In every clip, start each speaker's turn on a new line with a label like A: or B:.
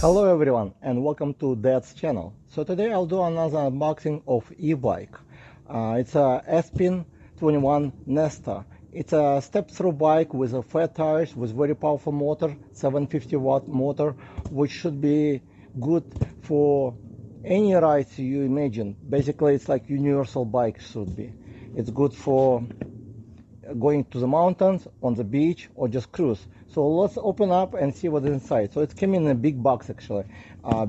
A: Hello everyone and welcome to Dad's channel. So today I'll do another unboxing of e-bike. It's a Espin 21 Nesta. It's a step-through bike with a fat tires with very powerful motor, 750 watt motor, which should be good for any rides you imagine. Basically it's like universal bike should be. It's good for going to the mountains, on the beach, or just cruise. So let's open up and see what's inside. So it came in a big box actually,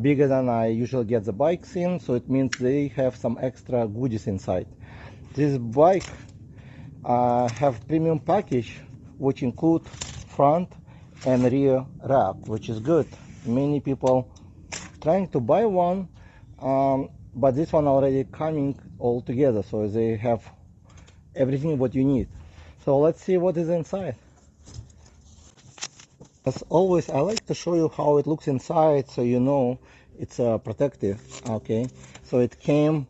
A: bigger than I usually get the bikes in, so it means they have some extra goodies inside. This bike have premium package which include front and rear rack, which is good. Many people trying to buy one, but this one already coming all together, so they have everything what you need. So let's see what is inside. As always, I like to show you how it looks inside so you know it's protective. Okay, so it came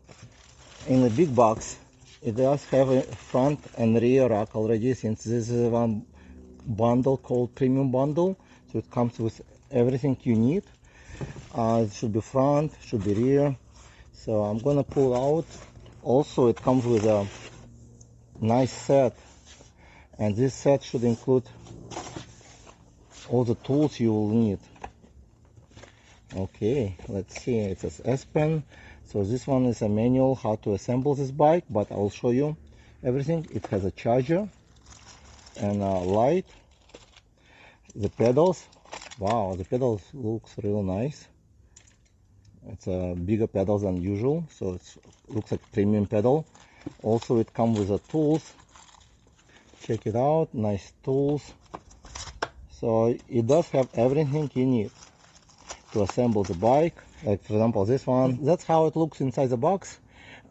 A: in a big box. It does have a front and rear rack already, since this is one bundle called premium bundle, so it comes with everything you need. It should be front, should be rear. So I'm gonna pull out. Also it comes with a nice set, and this set should include all the tools you will need. Okay, let's see. It says Espin. So this one is a manual how to assemble this bike, but I'll show you everything. It has a charger and a light, the pedals. Wow, the pedals looks real nice. It's a bigger pedal than usual, so it looks like premium pedal. Also it comes with the tools. Check it out, nice tools. So it does have everything you need to assemble the bike. Like for example this one, that's how it looks inside the box.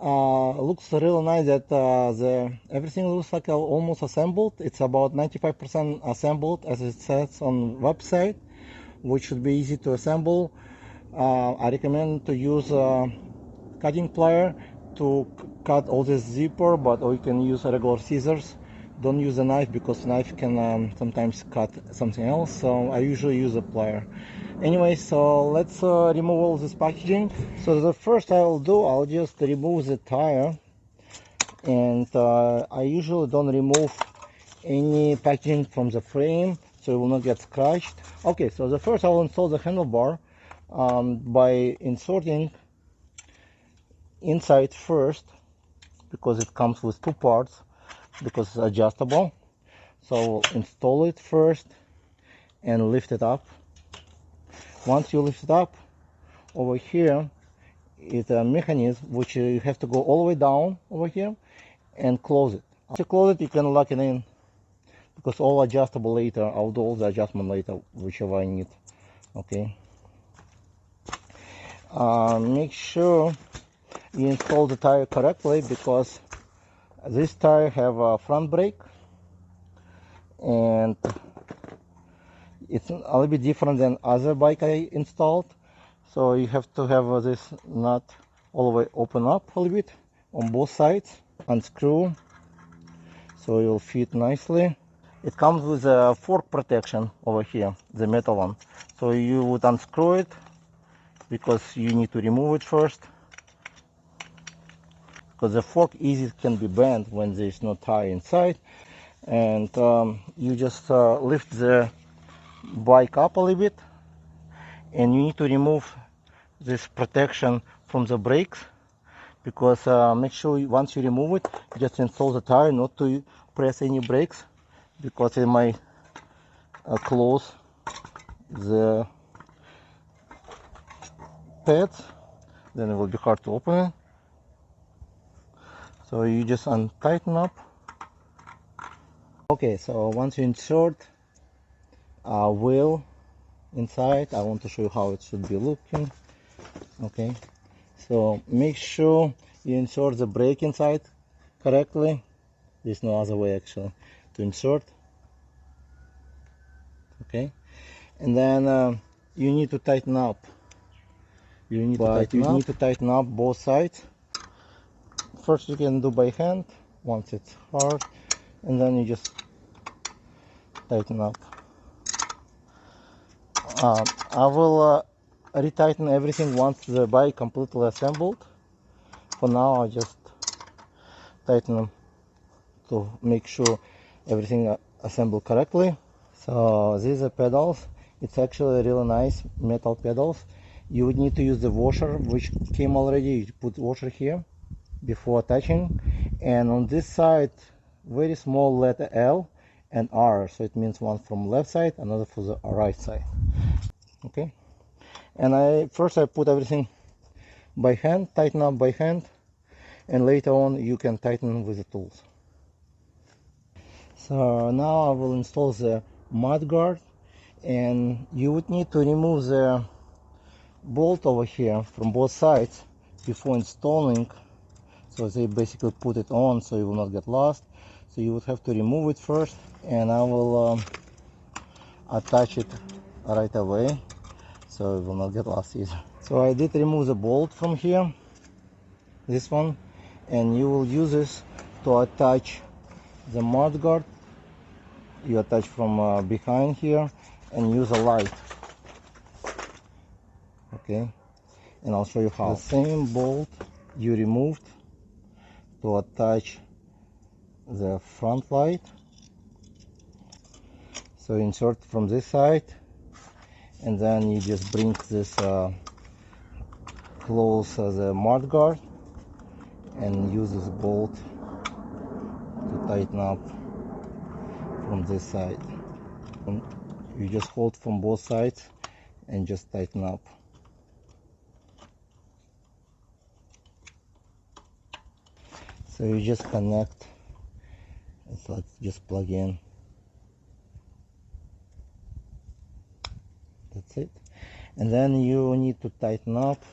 A: Looks really nice that everything looks like almost assembled. It's about 95% assembled, as it says on website, which should be easy to assemble. I recommend to use a cutting plier to cut all this zipper, or you can use regular scissors. Don't use a knife because knife can sometimes cut something else, so I usually use a plier. Anyway, so let's remove all this packaging. So the first I'll do, I'll just remove the tire, and I usually don't remove any packaging from the frame so it will not get scratched. Okay, so the first I will install the handlebar by inserting inside first, because it comes with two parts, because it's adjustable. So install it first and lift it up. Once you lift it up, over here is a mechanism which you have to go all the way down over here and close it. After you close it, you can lock it in, because all adjustable later. I'll do all the adjustment later, whichever I need. Okay. Make sure you install the tire correctly, because this tire have a front brake, and it's a little bit different than other bike I installed. So you have to have this nut all the way open up a little bit on both sides, unscrew, so it will fit nicely. It comes with a fork protection over here, the metal one. So you would unscrew it, because you need to remove it first, because the fork easily can be bent when there is no tire inside. And you just lift the bike up a little bit, and you need to remove this protection from the brakes, because make sure once you remove it, just install the tire, not to press any brakes, because it might close the pads, then it will be hard to open it. So you just untighten up. Okay, so once you insert a wheel inside, I want to show you how it should be looking. Okay, so make sure you insert the brake inside correctly. There's no other way actually to insert. Okay, and then you need to tighten up. You need to tighten up both sides. First you can do by hand once it's hard, and then you just tighten up. I will retighten everything once the bike completely assembled. For now I just tighten them to make sure everything assembled correctly. So these are pedals. It's actually really nice metal pedals. You would need to use the washer which came already. You put washer here before attaching, and on this side very small letter L and R, so it means one from left side, another for the right side. Okay, and I put everything by hand, tighten up by hand, and later on you can tighten with the tools. So now I will install the mud guard, and you would need to remove the bolt over here from both sides before installing. So they basically put it on so you will not get lost. So you would have to remove it first, and I will attach it right away so it will not get lost either. So I did remove the bolt from here, this one, and you will use this to attach the mud guard. You attach from behind here and use a light. Okay, and I'll show you how. The same bolt you removed to attach the front light, so insert from this side, and then you just bring this close the mud guard and use this bolt to tighten up from this side. You just hold from both sides and just tighten up. So you just connect, it's like just plug in. That's it. And then you need to tighten up.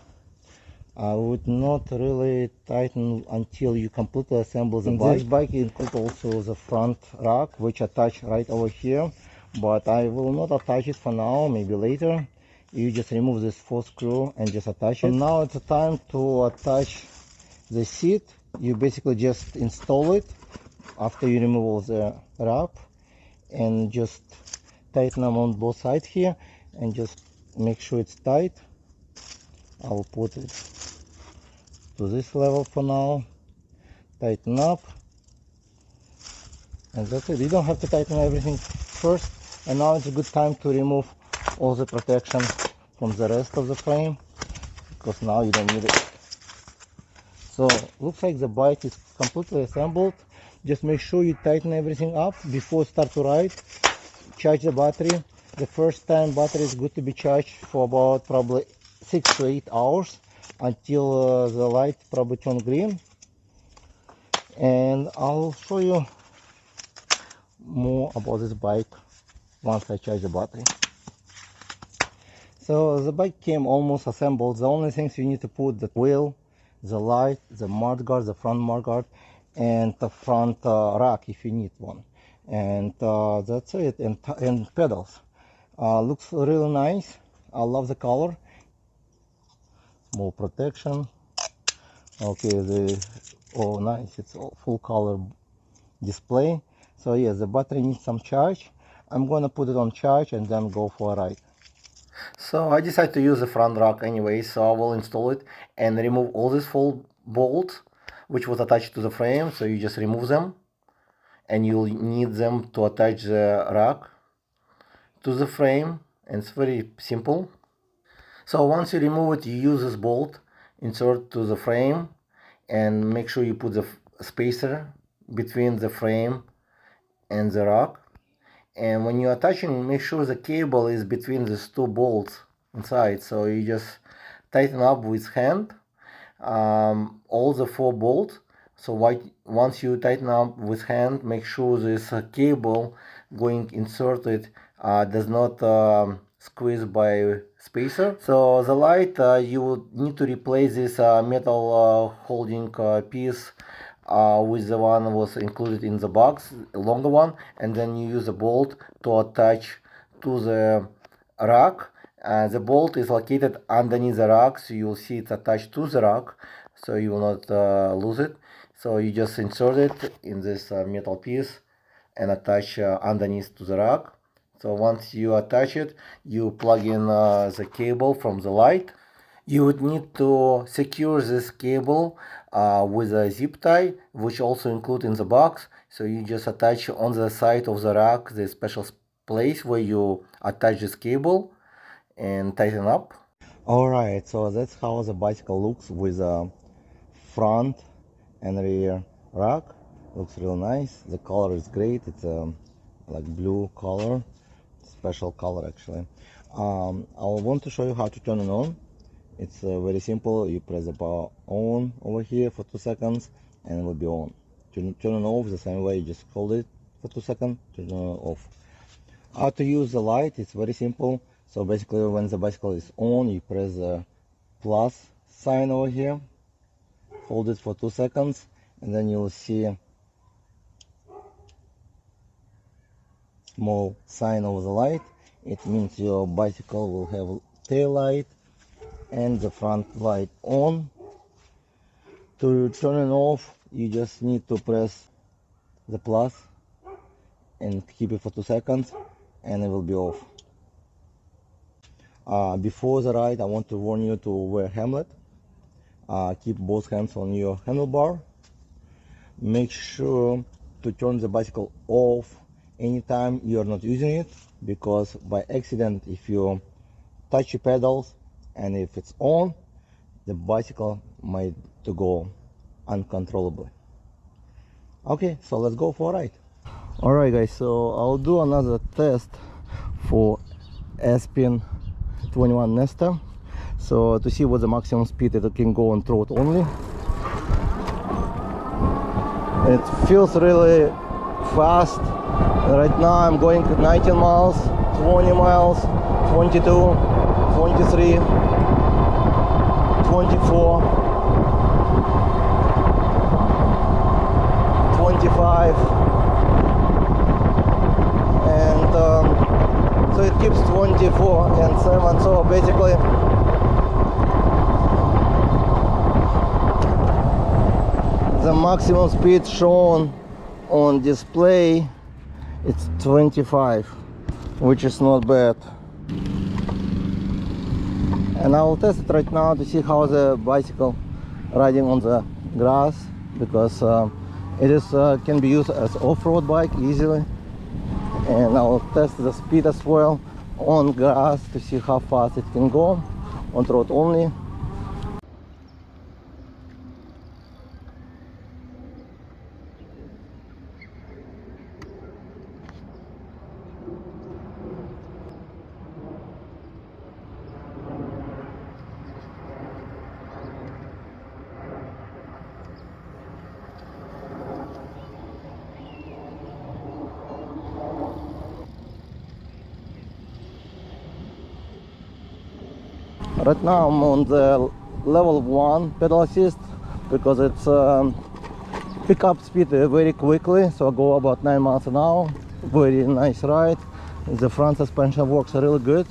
A: I would not really tighten until you completely assemble the bike. This bike includes also the front rack, which attach right over here, but I will not attach it for now, maybe later. You just remove this 4th screw and just attach it. And now it's the time to attach the seat. You basically just install it after you remove all the wrap, and just tighten them on both sides here and just make sure it's tight. I will put it to this level for now, tighten up, and that's it. You don't have to tighten everything first. And now it's a good time to remove all the protection from the rest of the frame, because now you don't need it. So looks like the bike is completely assembled. Just make sure you tighten everything up before start to ride. Charge the battery. The first time battery is good to be charged for about probably 6 to 8 hours until the light probably turn green. And I'll show you more about this bike once I charge the battery. So the bike came almost assembled. The only things you need to put: the wheel, the light, the mud guard, the front mud guard, and the front rack if you need one. And that's it. And pedals. Looks really nice. I love the color. More protection. Okay, oh nice, it's all full color display. So yes, the battery needs some charge. I'm gonna put it on charge and then go for a ride. So I decided to use the front rack anyway, so I will install it and remove all these 4 bolts which was attached to the frame. So you just remove them, and you'll need them to attach the rack to the frame, and it's very simple. So once you remove it, you use this bolt, insert to the frame, and make sure you put the spacer between the frame and the rack. And when you're attaching, make sure the cable is between these 2 bolts inside. So you just tighten up with hand all the 4 bolts. So once you tighten up with hand, make sure this cable going inserted does not squeeze by spacer. So the light, you will need to replace this metal holding piece with the one that was included in the box, a longer one, and then you use a bolt to attach to the rack. The bolt is located underneath the rack, so you'll see it's attached to the rack, so you will not lose it. So you just insert it in this metal piece and attach underneath to the rack So once you attach it, you plug in the cable from the light. You would need to secure this cable with a zip tie, which also include in the box. So you just attach on the side of the rack the special place where you attach this cable and tighten up. Alright, so that's how the bicycle looks with a front and rear rack. Looks real nice. The color is great. It's like blue color, special color actually. I want to show you how to turn it on. It's very simple. You press the power on over here for 2 seconds and it will be on. Turn it off the same way. You just hold it for 2 seconds, turn it off. How to use the light? It's very simple. So basically when the bicycle is on, you press the plus sign over here, hold it for 2 seconds, and then you'll see small sign over the light. It means your bicycle will have tail light and the front light on. To turn it off, you just need to press the plus and keep it for 2 seconds and it will be off. Before the ride, I want to warn you to wear helmet. Keep both hands on your handlebar. Make sure to turn the bicycle off anytime you are not using it, because by accident, if you touch your pedals and if it's on, the bicycle might to go uncontrollably. Okay, so let's go for a ride. Alright guys, so I'll do another test for Espin 21 Nesta, so to see what the maximum speed it can go on throttle only. It feels really fast. Right now I'm going 19 miles, 20 miles, 22, 23, 24, 25, and so it keeps 24 and 7. So basically the maximum speed shown on display, it's 25, which is not bad. And I will test it right now to see how the bicycle riding on the grass, because it is can be used as off-road bike easily. And I will test the speed as well on grass to see how fast it can go on road only. Right now I'm on the level 1 pedal assist, because it's pick up speed very quickly, so I go about 9 miles an hour. Very nice ride. The front suspension works really good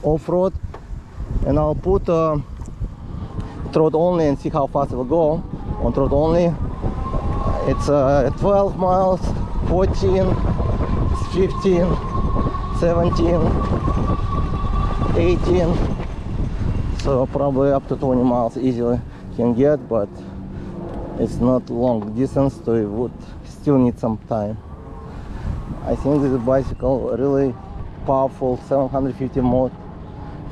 A: off-road. And I'll put throttle only and see how fast it will go on throttle only. It's 12 miles, 14, 15, 17, 18. So probably up to 20 miles easily can get, but it's not long distance, so it would still need some time. I think this bicycle really powerful, 750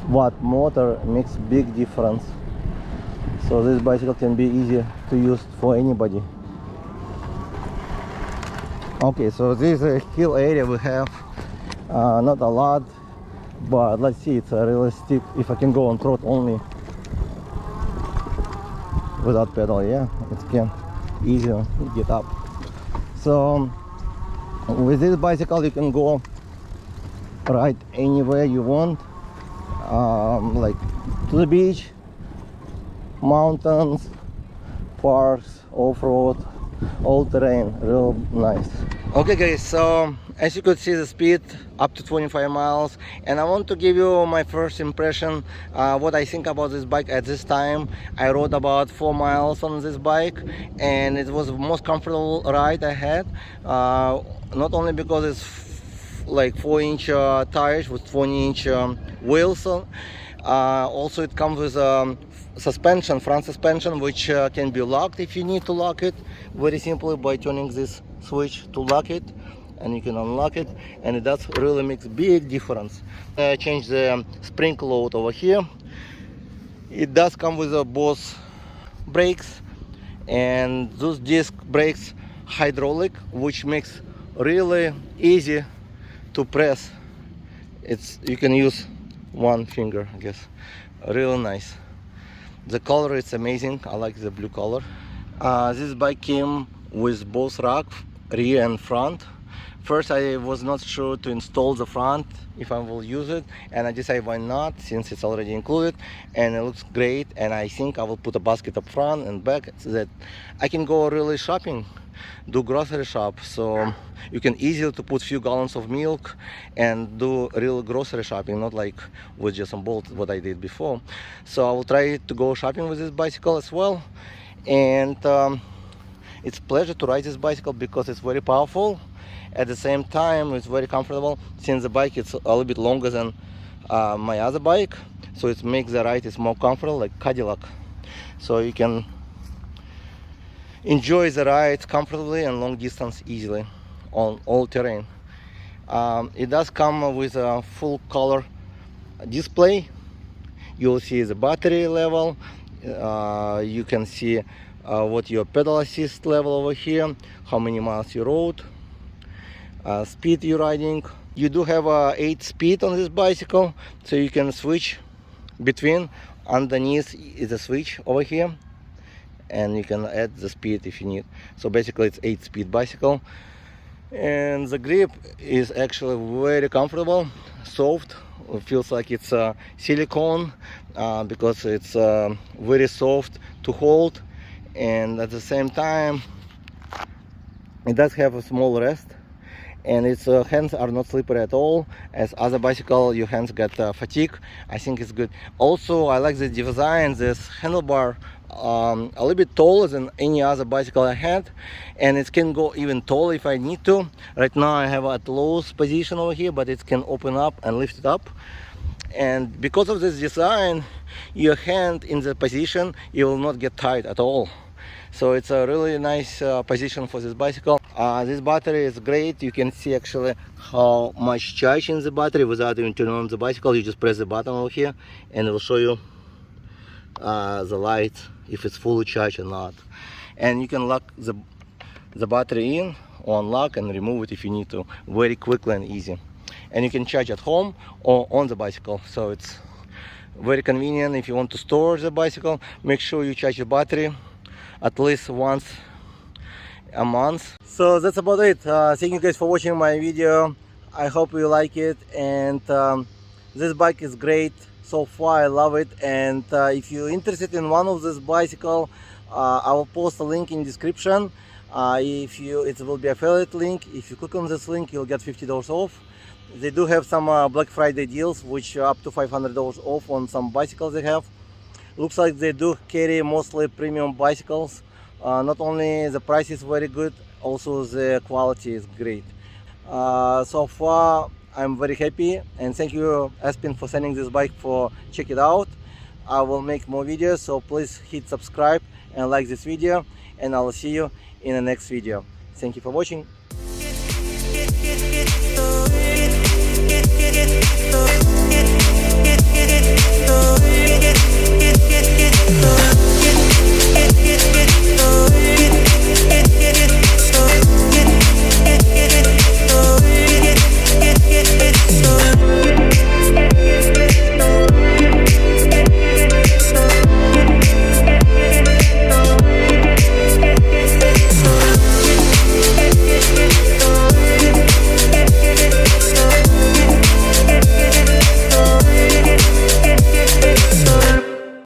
A: watt motor makes big difference. So this bicycle can be easy to use for anybody. Okay, so this hill area we have not a lot, but let's see, it's really steep. If I can go on throttle only without pedal, yeah, it can easily get up. So with this bicycle you can go right anywhere you want, like to the beach, mountains, parks, off-road, all terrain, real nice. Okay guys, so as you could see, the speed up to 25 miles, and I want to give you my first impression, what I think about this bike at this time. I rode about 4 miles on this bike, and it was the most comfortable ride I had, not only because it's like 4-inch tires with 20-inch wheels. Also it comes with suspension, front suspension, which can be locked if you need to lock it very simply by turning this switch to lock it, and you can unlock it, and it does really makes big difference. Change the spring load over here. It does come with both brakes, and those disc brakes hydraulic, which makes really easy to press. You can use one finger, I guess. Really nice. The color is amazing. I like the blue color. This bike came with both racks, rear and front. First I was not sure to install the front if I will use it, and I decided why not, since it's already included and it looks great. And I think I will put a basket up front and back so that I can go really shopping, do grocery shop, so you can easily to put few gallons of milk and do real grocery shopping, not like with just some bolts what I did before. So I will try to go shopping with this bicycle as well. And it's a pleasure to ride this bicycle because it's very powerful. At the same time, it's very comfortable, since the bike is a little bit longer than my other bike, so it makes the ride is more comfortable, like Cadillac. So you can enjoy the ride comfortably and long distance easily on all terrain. It does come with a full color display. You'll see the battery level. You can see what your pedal assist level over here, how many miles you rode, speed you're riding. You do have 8 speed on this bicycle, so you can switch between. Underneath is a switch over here, and you can add the speed if you need. So basically it's 8-speed bicycle, and the grip is actually very comfortable, soft. It feels like it's silicone because it's very soft to hold, and at the same time it does have a small rest, and its hands are not slippery at all. As other bicycle, your hands get fatigue. I think it's good. Also, I like the design. This handlebar a little bit taller than any other bicycle I had, and it can go even taller if I need to. Right now I have at lowest position over here, but it can open up and lift it up. And because of this design, your hand in the position, you will not get tight at all. So it's a really nice position for this bicycle. This battery is great. You can see actually how much charge in the battery without even turning on the bicycle. You just press the button over here and it will show you the light if it's fully charged or not. And you can lock the battery in or unlock and remove it if you need to, very quickly and easy. And you can charge at home or on the bicycle, so it's very convenient. If you want to store the bicycle, make sure you charge the battery at least once a month. So that's about it. Thank you guys for watching my video. I hope you like it, and this bike is great so far. I love it. And if you're interested in one of this bicycle, I will post a link in description. It will be affiliate link. If you click on this link, you'll get $50 off. They do have some Black Friday deals, which are up to $500 off on some bicycles they have. Looks like they do carry mostly premium bicycles. Not only the price is very good, also the quality is great. So far I'm very happy, and thank you Espin for sending this bike for check it out. I will make more videos, so please hit subscribe and like this video, and I will see you in the next video. Thank you for watching.
B: Get